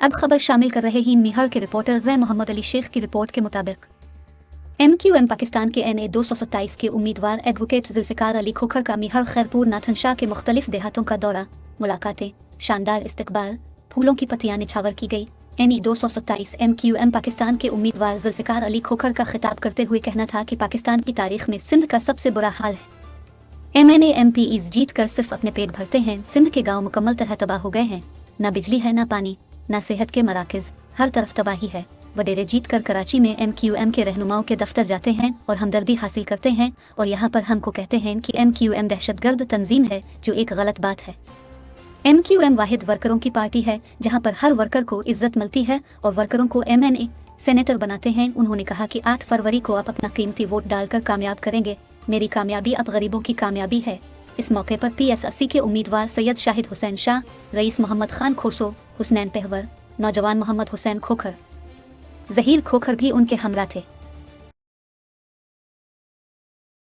अब खबर शामिल कर रहे ही मिहाड़ के रिपोर्टर ज़ै मोहम्मद अली शेख की रिपोर्ट के मुताबिक MQM पाकिस्तान के NA 227 के उम्मीदवार एडवोकेट जुल्फ़िकार अली खोखर का मिहाड़ खैरपुर नाथन शाह के मुख्तलिफ देहातों का दौरा, मुलाकातें, शानदार इस्तकबाल, फूलों की पत्तियां निछावर की गई। NA 227 MQM पाकिस्तान के उम्मीदवार जुल्फ़िकार अली खोखर का खिताब करते हुए कहना था कि पाकिस्तान की तारीख में सिंध का सबसे बुरा हाल है। MNA MPs जीत कर सिर्फ अपने पेट भरते हैं। सिंध के गाँव मुकम्मल तरह तबाह हो गए हैं। ना बिजली है, ना पानी, ना सेहत के मराकज़, हर तरफ तबाही है। वडेरे जीत कर कराची में MQM के रहनुमाओं के दफ्तर जाते हैं और हमदर्दी हासिल करते हैं और यहाँ पर हमको कहते हैं कि MQM दहशतगर्द तंजीम है, जो एक गलत बात है। MQM वाहिद वर्करों की पार्टी है जहाँ पर हर वर्कर को इज्जत मिलती है और वर्करों को MNA सेनेटर बनाते हैं। उन्होंने कहा कि 8 फरवरी को आप अपना कीमती वोट डालकर कामयाब करेंगे। मेरी कामयाबी अब गरीबों की कामयाबी है। इस मौके पर PS80 के उम्मीदवार सैयद शाहिद हुसैन शाह, रईस मोहम्मद खान खोसो, हुसनैन पहवर, नौजवान मोहम्मद हुसैन खोखर, ज़हीर खोखर भी उनके हमरा थे।